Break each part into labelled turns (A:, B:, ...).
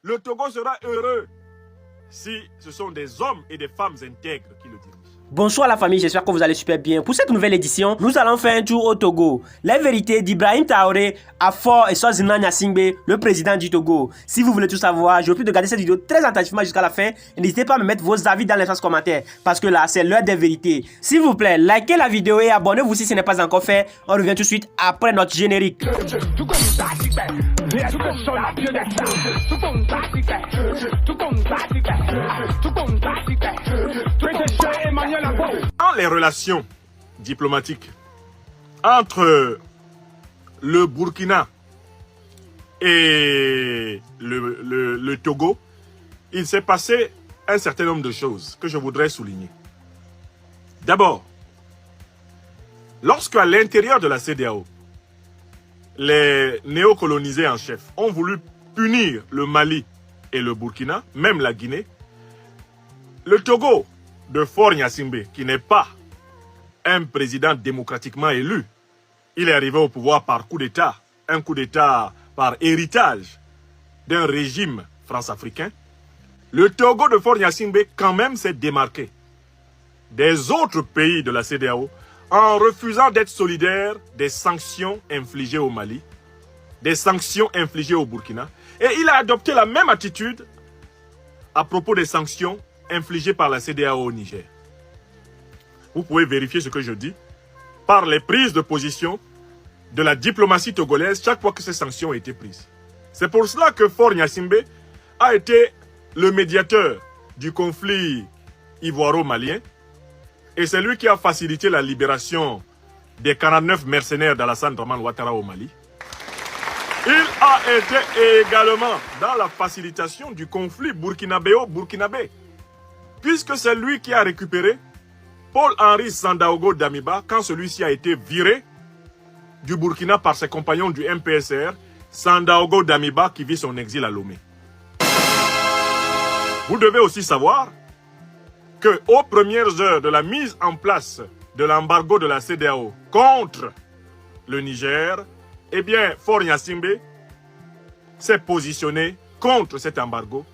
A: Le Togo sera heureux si ce sont des hommes et des femmes intègres qui le dirigent.
B: Bonsoir la famille, j'espère que vous allez super bien. Pour cette nouvelle édition, nous allons faire un tour au Togo. La vérité d'Ibrahim Traoré à Faure et Sozina Gnassingbé, le président du Togo. Si vous voulez tout savoir, je vous prie de regarder cette vidéo très attentivement jusqu'à la fin. Et n'hésitez pas à me mettre vos avis dans l'espace commentaire, parce que là, c'est l'heure des vérités. S'il vous plaît, likez la vidéo et abonnez-vous si ce n'est pas encore fait. On revient tout de suite après notre générique.
A: Dans les relations diplomatiques entre le Burkina et le Togo, il s'est passé un certain nombre de choses que je voudrais souligner. D'abord, lorsque à l'intérieur de la CEDEAO, les néocolonisés en chef ont voulu punir le Mali et le Burkina, même la Guinée, le Togo de Faure Gnassingbé, qui n'est pas un président démocratiquement élu, il est arrivé au pouvoir par coup d'État, un coup d'État par héritage d'un régime france-africain. Le Togo de Faure Gnassingbé quand même s'est démarqué des autres pays de la CEDEAO en refusant d'être solidaire des sanctions infligées au Mali, des sanctions infligées au Burkina. Et il a adopté la même attitude à propos des sanctions infligées par la CEDEAO au Niger. Vous pouvez vérifier ce que je dis par les prises de position de la diplomatie togolaise chaque fois que ces sanctions ont été prises. C'est pour cela que Faure Gnassingbé a été le médiateur du conflit ivoiro-malien et c'est lui qui a facilité la libération des 49 mercenaires d'Alassane Draman Ouattara au Mali. Il a été également dans la facilitation du conflit burkinabéo-burkinabé, puisque c'est lui qui a récupéré Paul-Henri Sandaogo Damiba quand celui-ci a été viré du Burkina par ses compagnons du MPSR, Sandaogo Damiba qui vit son exil à Lomé. Vous devez aussi savoir que aux premières heures de la mise en place de l'embargo de la CEDEAO contre le Niger, eh bien, Faure Gnassingbé s'est positionné contre cet embargo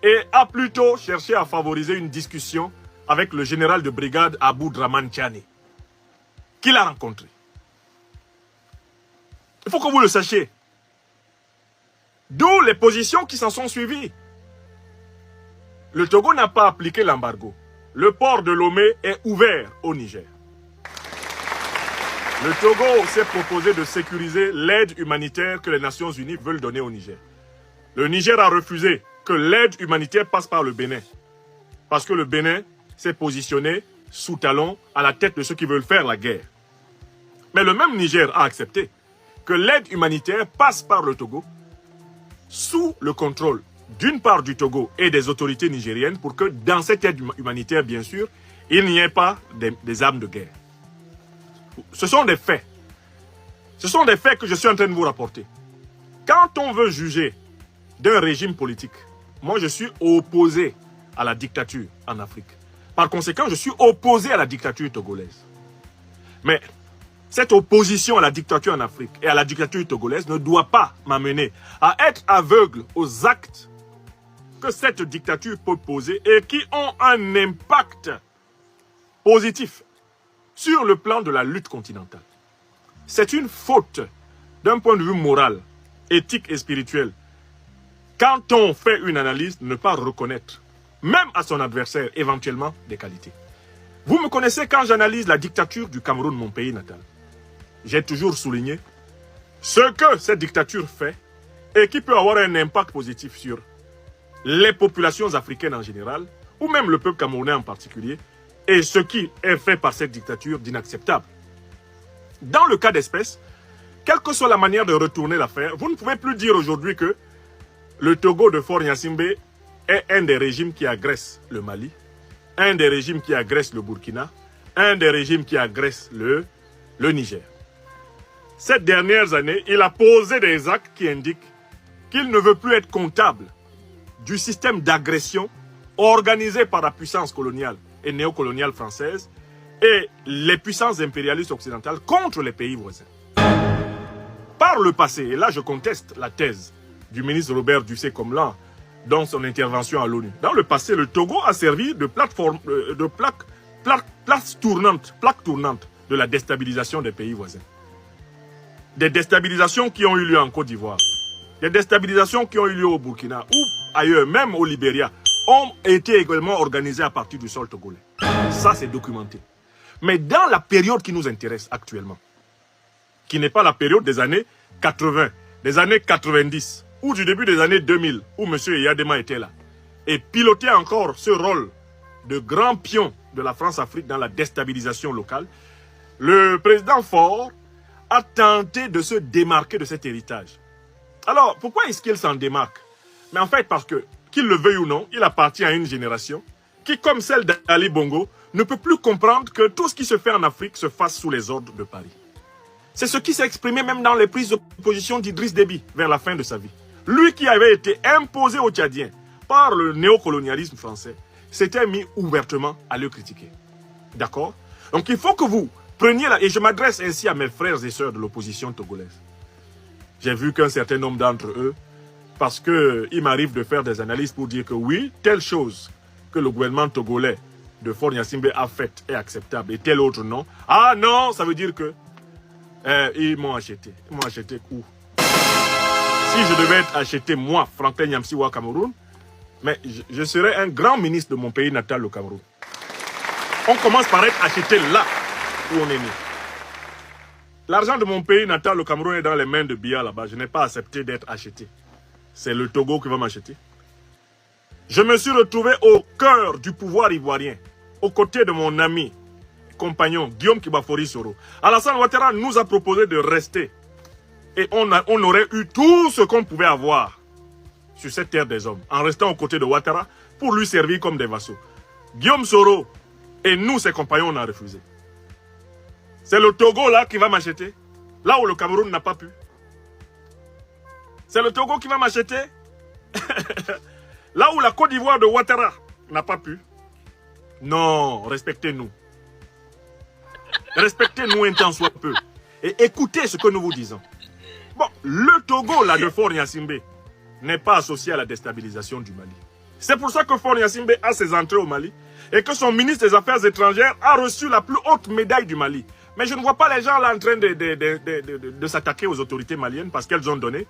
A: et a plutôt cherché à favoriser une discussion avec le général de brigade Abou Draman Tiani, qu'il a rencontré. Il faut que vous le sachiez. D'où les positions qui s'en sont suivies. Le Togo n'a pas appliqué l'embargo. Le port de Lomé est ouvert au Niger. Le Togo s'est proposé de sécuriser l'aide humanitaire que les Nations Unies veulent donner au Niger. Le Niger a refusé que l'aide humanitaire passe par le Bénin. Parce que le Bénin s'est positionné sous talon à la tête de ceux qui veulent faire la guerre. Mais le même Niger a accepté que l'aide humanitaire passe par le Togo sous le contrôle d'une part du Togo et des autorités nigériennes pour que dans cette aide humanitaire, bien sûr, il n'y ait pas des armes de guerre. Ce sont des faits. Ce sont des faits que je suis en train de vous rapporter. Quand on veut juger d'un régime politique, moi je suis opposé à la dictature en Afrique. Par conséquent, je suis opposé à la dictature togolaise. Mais cette opposition à la dictature en Afrique et à la dictature togolaise ne doit pas m'amener à être aveugle aux actes que cette dictature peut poser et qui ont un impact positif sur le plan de la lutte continentale. C'est une faute d'un point de vue moral, éthique et spirituel. Quand on fait une analyse, ne pas reconnaître, même à son adversaire, éventuellement, des qualités. Vous me connaissez quand j'analyse la dictature du Cameroun, mon pays natal. J'ai toujours souligné ce que cette dictature fait et qui peut avoir un impact positif sur les populations africaines en général, ou même le peuple camerounais en particulier, et ce qui est fait par cette dictature d'inacceptable. Dans le cas d'espèce, quelle que soit la manière de retourner l'affaire, vous ne pouvez plus dire aujourd'hui que le Togo de Faure Gnassingbé est un des régimes qui agresse le Mali, un des régimes qui agresse le Burkina, un des régimes qui agresse le Niger. Ces dernières années, il a posé des actes qui indiquent qu'il ne veut plus être comptable du système d'agression organisé par la puissance coloniale et néocoloniale française et les puissances impérialistes occidentales contre les pays voisins. Par le passé, et là je conteste la thèse du ministre Robert Dussé-Comlan dans son intervention à l'ONU. Dans le passé, le Togo a servi de plateforme, plaque tournante de la déstabilisation des pays voisins. Des déstabilisations qui ont eu lieu en Côte d'Ivoire, des déstabilisations qui ont eu lieu au Burkina ou ailleurs, même au Libéria, ont été également organisées à partir du sol togolais. Ça, c'est documenté. Mais dans la période qui nous intéresse actuellement, qui n'est pas la période des années 80, des années 90, ou du début des années 2000, où M. Eyadema était là, et pilotait encore ce rôle de grand pion de la France-Afrique dans la déstabilisation locale, le président Faure a tenté de se démarquer de cet héritage. Alors, pourquoi est-ce qu'il s'en démarque? Mais en fait, parce que, qu'il le veuille ou non, il appartient à une génération qui, comme celle d'Ali Bongo, ne peut plus comprendre que tout ce qui se fait en Afrique se fasse sous les ordres de Paris. C'est ce qui s'est exprimé même dans les prises de position d'Idriss Déby vers la fin de sa vie. Lui qui avait été imposé aux Tchadiens par le néocolonialisme français, s'était mis ouvertement à le critiquer. D'accord? Donc il faut que vous preniez et je m'adresse ainsi à mes frères et sœurs de l'opposition togolaise. J'ai vu qu'un certain nombre d'entre eux, parce qu'il m'arrive de faire des analyses pour dire que oui, telle chose que le gouvernement togolais de Faure Gnassingbé a faite est acceptable et telle autre non. Ah non, ça veut dire que ils m'ont acheté. Ils m'ont acheté où? Si je devais être acheté, moi, Franklin Nyamsi au Cameroun, mais je serais un grand ministre de mon pays natal, le Cameroun. On commence par être acheté là où on est né. L'argent de mon pays natal, le Cameroun, est dans les mains de Biya là-bas. Je n'ai pas accepté d'être acheté. C'est le Togo qui va m'acheter. Je me suis retrouvé au cœur du pouvoir ivoirien, aux côtés de mon ami, compagnon, Guillaume Kibafori Soro. Alassane Ouattara nous a proposé de rester. Et on aurait eu tout ce qu'on pouvait avoir sur cette terre des hommes, en restant aux côtés de Ouattara pour lui servir comme des vassaux. Guillaume Soro et nous, ses compagnons, on a refusé. C'est le Togo là qui va m'acheter, là où le Cameroun n'a pas pu. C'est le Togo qui va m'acheter, là où la Côte d'Ivoire de Ouattara n'a pas pu. Non, respectez-nous. Respectez-nous un temps soit peu. Et écoutez ce que nous vous disons. Bon, le Togo là de Faure Gnassingbé n'est pas associé à la déstabilisation du Mali. C'est pour ça que Faure Gnassingbé a ses entrées au Mali et que son ministre des Affaires étrangères a reçu la plus haute médaille du Mali. Mais je ne vois pas les gens là en train de s'attaquer aux autorités maliennes parce qu'elles ont donné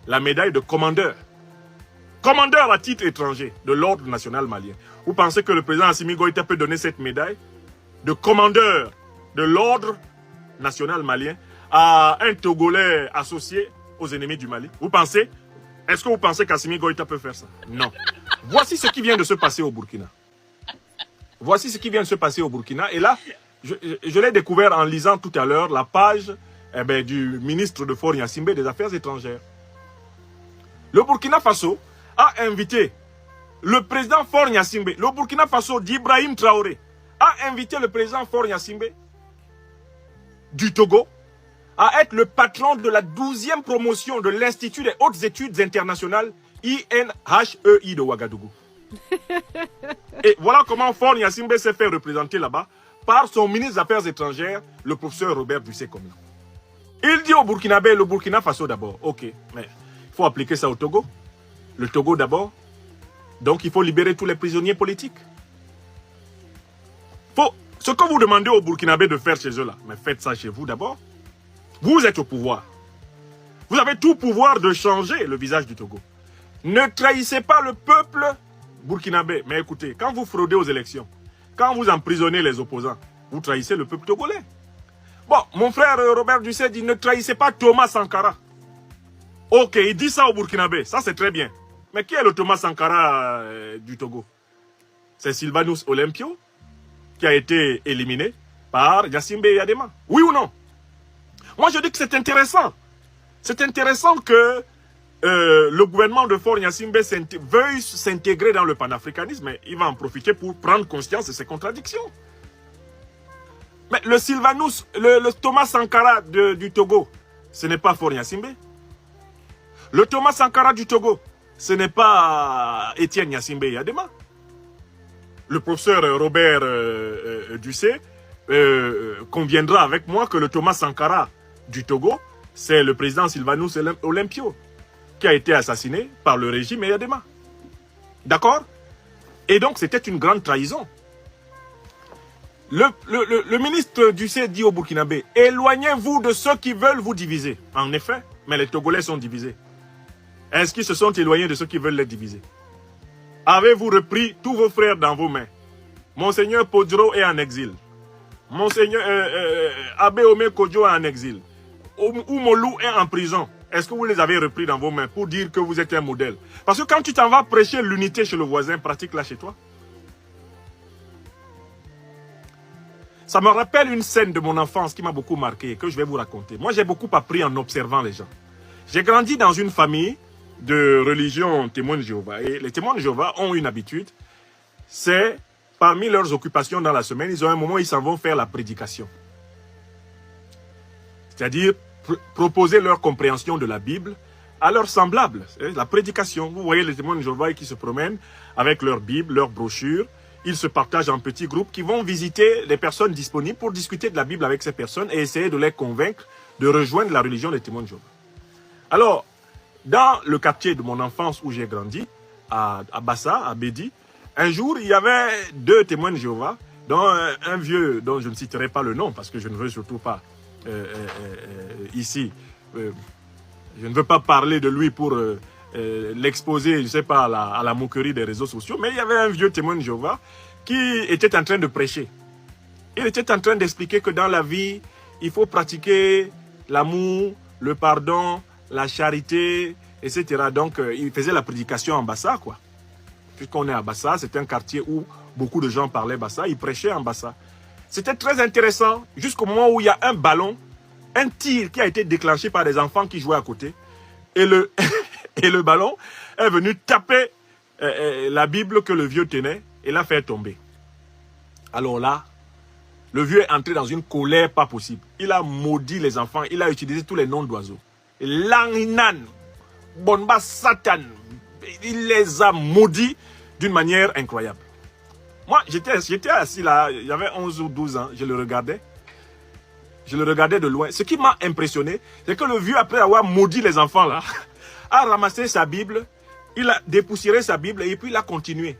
A: la médaille de commandeur. Commandeur à titre étranger de l'ordre national malien. Vous pensez que le président Assimi Goïta peut donner cette médaille de commandeur de l'ordre national malien à un Togolais associé aux ennemis du Mali? Vous pensez? Est-ce que vous pensez qu'Assimi Goïta peut faire ça? Non. Voici ce qui vient de se passer au Burkina. Voici ce qui vient de se passer au Burkina. Et là, je l'ai découvert en lisant tout à l'heure la page du ministre de Faure Gnassingbé des Affaires étrangères. Le Burkina Faso a invité le président Faure Gnassingbé, le Burkina Faso d'Ibrahim Traoré, a invité le président Faure Gnassingbé du Togo à être le patron de la 12e promotion de l'Institut des hautes études internationales INHEI de Ouagadougou. Et voilà comment Faure Gnassingbé s'est fait représenter là-bas par son ministre des Affaires étrangères, le professeur Robert Dussé-Komla. Il dit au Burkinabé, le Burkina Faso d'abord, ok, mais il faut appliquer ça au Togo. Le Togo d'abord. Donc il faut libérer tous les prisonniers politiques. Ce que vous demandez aux Burkinabés de faire chez eux là, mais faites ça chez vous d'abord. Vous êtes au pouvoir. Vous avez tout pouvoir de changer le visage du Togo. Ne trahissez pas le peuple burkinabé. Mais écoutez, quand vous fraudez aux élections, quand vous emprisonnez les opposants, vous trahissez le peuple togolais. Bon, mon frère Robert Dussé dit ne trahissez pas Thomas Sankara. Ok, il dit ça au Burkinabé, ça c'est très bien. Mais qui est le Thomas Sankara du Togo? C'est Sylvanus Olympio qui a été éliminé par Gnassingbé Eyadema. Oui ou non? Moi je dis que c'est intéressant. C'est intéressant que le gouvernement de Faure Gnassingbé veuille s'intégrer dans le panafricanisme, mais il va en profiter pour prendre conscience de ses contradictions. Mais le Sylvanus, le Thomas Sankara du Togo, ce n'est pas Faure Gnassingbé. Le Thomas Sankara du Togo, ce n'est pas Étienne Gnassingbé Eyadema. Le professeur Robert Dussé conviendra avec moi que le Thomas Sankara du Togo, c'est le président Sylvanus Olympio, qui a été assassiné par le régime Eyadema. D'accord? Et donc, c'était une grande trahison. Le ministre du C dit au Burkinabé, éloignez-vous de ceux qui veulent vous diviser. En effet, mais les Togolais sont divisés. Est-ce qu'ils se sont éloignés de ceux qui veulent les diviser? Avez-vous repris tous vos frères dans vos mains? Monseigneur Podro est en exil. Monseigneur Abbé Omé Kodjo est en exil. Oumolou est en prison. Est-ce que vous les avez repris dans vos mains pour dire que vous êtes un modèle? Parce que quand tu t'en vas prêcher l'unité chez le voisin, pratique-la chez toi. Ça me rappelle une scène de mon enfance qui m'a beaucoup marqué et que je vais vous raconter. Moi, j'ai beaucoup appris en observant les gens. J'ai grandi dans une famille de religion témoins de Jéhovah. Et les témoins de Jéhovah ont une habitude, c'est parmi leurs occupations dans la semaine, ils ont un moment où ils s'en vont faire la prédication. C'est-à-dire proposer leur compréhension de la Bible à leurs semblables. La prédication, vous voyez les témoins de Jéhovah qui se promènent avec leur Bible, leur brochure. Ils se partagent en petits groupes qui vont visiter les personnes disponibles pour discuter de la Bible avec ces personnes et essayer de les convaincre de rejoindre la religion des témoins de Jéhovah. Alors, dans le quartier de mon enfance où j'ai grandi, à Bassa, à Bédi, un jour, il y avait 2 témoins de Jéhovah, dont un vieux, dont je ne citerai pas le nom, parce que je ne veux surtout pas, ici, je ne veux pas parler de lui pour l'exposer, je ne sais pas, à la moquerie des réseaux sociaux, mais il y avait un vieux témoin de Jéhovah qui était en train de prêcher. Il était en train d'expliquer que dans la vie, il faut pratiquer l'amour, le pardon, la charité, etc. Donc, il faisait la prédication en Bassa, quoi. Puisqu'on est à Bassa, c'est un quartier où beaucoup de gens parlaient Bassa, il prêchait en Bassa. C'était très intéressant, jusqu'au moment où il y a un ballon, un tir qui a été déclenché par des enfants qui jouaient à côté. Et le, et le ballon est venu taper la Bible que le vieux tenait et l'a fait tomber. Alors là, le vieux est entré dans une colère pas possible. Il a maudit les enfants, il a utilisé tous les noms d'oiseaux. Langinan, Bonba Satan, il les a maudits d'une manière incroyable. Moi, j'étais assis là, il y avait 11 ou 12 ans, je le regardais. Je le regardais de loin. Ce qui m'a impressionné, c'est que le vieux, après avoir maudit les enfants là, a ramassé sa Bible, il a dépoussiéré sa Bible et puis il a continué.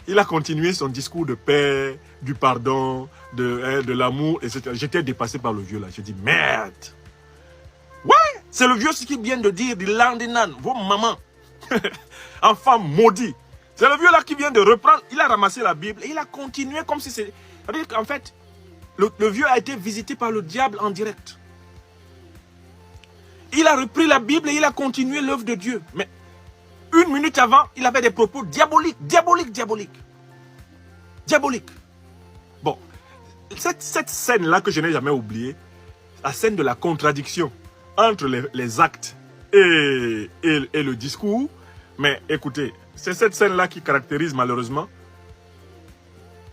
A: il a continué son discours de paix, du pardon, de l'amour, etc. J'étais dépassé par le vieux là. J'ai dit, merde. Ouais, c'est le vieux ce qu'il vient de dire, du Landinan, vos mamans. Enfant maudit. C'est le vieux là qui vient de reprendre, il a ramassé la Bible et il a continué comme si c'est... C'est-à-dire qu'en fait, le vieux a été visité par le diable en direct. Il a repris la Bible et il a continué l'œuvre de Dieu. Mais 1 minute avant, il avait des propos diaboliques, diaboliques. Bon, cette scène-là que je n'ai jamais oubliée, la scène de la contradiction entre les actes et le discours. Mais écoutez, c'est cette scène-là qui caractérise malheureusement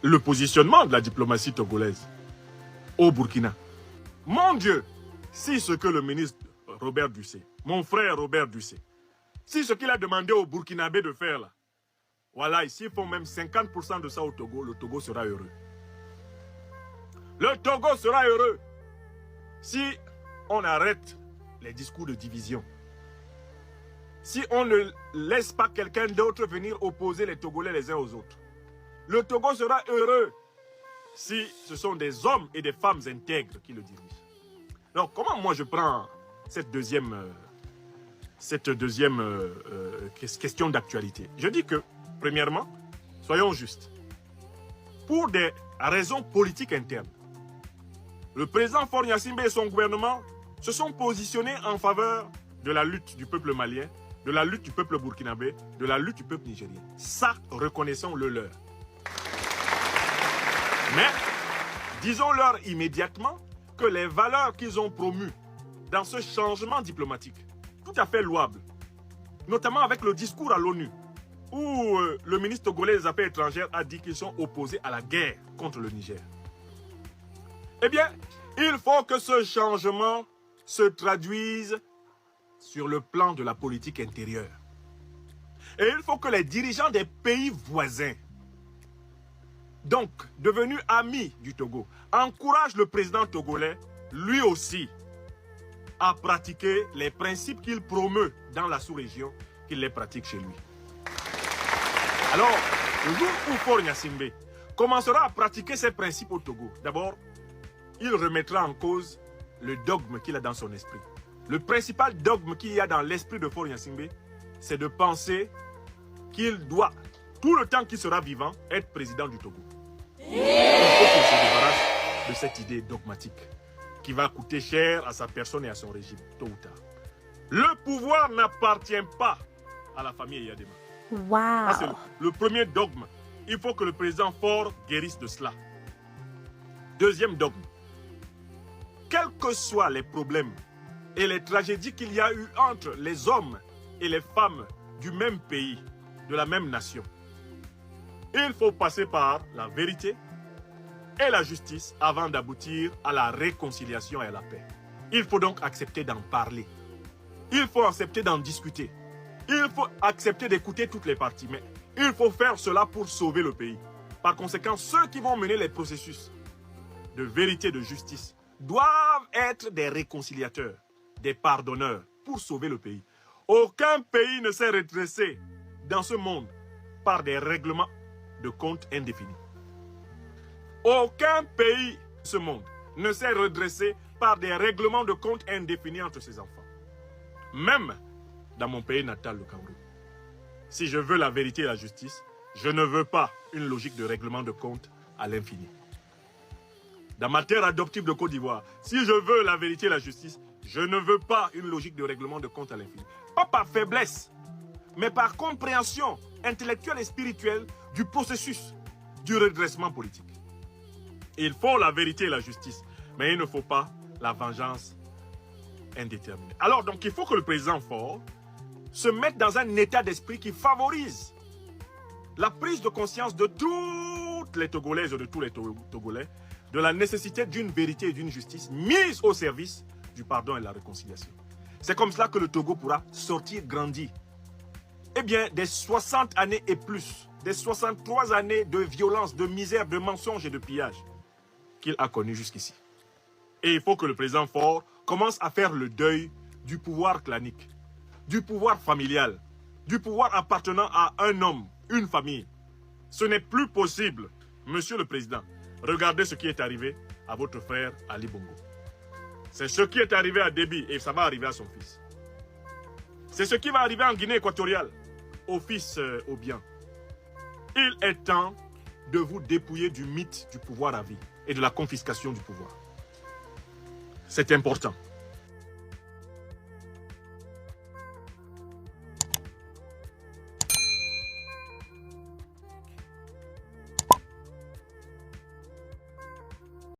A: le positionnement de la diplomatie togolaise au Burkina. Mon Dieu, si ce que le ministre Robert Dussé, mon frère Robert Dussé, si ce qu'il a demandé au Burkinabé de faire là, voilà, s'ils font même 50% de ça au Togo, le Togo sera heureux. Le Togo sera heureux si on arrête les discours de division. Si on ne laisse pas quelqu'un d'autre venir opposer les Togolais les uns aux autres. Le Togo sera heureux si ce sont des hommes et des femmes intègres qui le dirigent. Donc, comment moi je prends cette deuxième question d'actualité? Je dis que, premièrement, soyons justes. Pour des raisons politiques internes, le président Faure Gnassingbé et son gouvernement se sont positionnés en faveur de la lutte du peuple malien, de la lutte du peuple burkinabé, de la lutte du peuple nigérien. Ça, reconnaissons-le leur. Mais, disons-leur immédiatement que les valeurs qu'ils ont promues dans ce changement diplomatique, tout à fait louable, notamment avec le discours à l'ONU, où le ministre togolais des Affaires étrangères a dit qu'ils sont opposés à la guerre contre le Niger. Eh bien, il faut que ce changement se traduise sur le plan de la politique intérieure. Et il faut que les dirigeants des pays voisins, donc devenus amis du Togo, encouragent le président togolais, lui aussi, à pratiquer les principes qu'il promeut dans la sous-région qu'il les pratique chez lui. Alors, le jour où Faure Gnassingbé commencera à pratiquer ces principes au Togo, d'abord, il remettra en cause le dogme qu'il a dans son esprit. Le principal dogme qu'il y a dans l'esprit de Faure Gnassingbé, c'est de penser qu'il doit, tout le temps qu'il sera vivant, être président du Togo. Il faut qu'il se débarrasse de cette idée dogmatique qui va coûter cher à sa personne et à son régime, tôt ou tard. Le pouvoir n'appartient pas à la famille Eyadema.
C: Wow.
A: Ça, c'est le premier dogme. Il faut que le président Faure guérisse de cela. Deuxième dogme. Quels que soient les problèmes et les tragédies qu'il y a eu entre les hommes et les femmes du même pays, de la même nation, il faut passer par la vérité et la justice avant d'aboutir à la réconciliation et à la paix. Il faut donc accepter d'en parler. Il faut accepter d'en discuter. Il faut accepter d'écouter toutes les parties. Mais il faut faire cela pour sauver le pays. Par conséquent, ceux qui vont mener les processus de vérité et de justice doivent être des réconciliateurs, des pardonneurs pour sauver le pays. Aucun pays ne s'est redressé dans ce monde par des règlements de compte indéfinis. Aucun pays de ce monde ne s'est redressé par des règlements de compte indéfinis entre ses enfants. Même dans mon pays natal, le Cameroun. Si je veux la vérité et la justice, je ne veux pas une logique de règlement de compte à l'infini. Dans ma terre adoptive de Côte d'Ivoire, si je veux la vérité et la justice, je ne veux pas une logique de règlement de compte à l'infini. Pas par faiblesse, mais par compréhension intellectuelle et spirituelle du processus du redressement politique. Il faut la vérité et la justice, mais il ne faut pas la vengeance indéterminée. Alors donc il faut que le président Faure se mette dans un état d'esprit qui favorise la prise de conscience de toutes les Togolaises et de tous les Togolais de la nécessité d'une vérité et d'une justice mise au service du pardon et de la réconciliation. C'est comme cela que le Togo pourra sortir grandi. Eh bien, des 60 années et plus, des 63 années de violence, de misère, de mensonges et de pillage qu'il a connu jusqu'ici. Et il faut que le président Faure commence à faire le deuil du pouvoir clanique, du pouvoir familial, du pouvoir appartenant à un homme, une famille. Ce n'est plus possible, monsieur le président. Regardez ce qui est arrivé à votre frère Ali Bongo. C'est ce qui est arrivé à Déby et ça va arriver à son fils. C'est ce qui va arriver en Guinée équatoriale au fils Obiang. Il est temps de vous dépouiller du mythe du pouvoir à vie et de la confiscation du pouvoir. C'est important.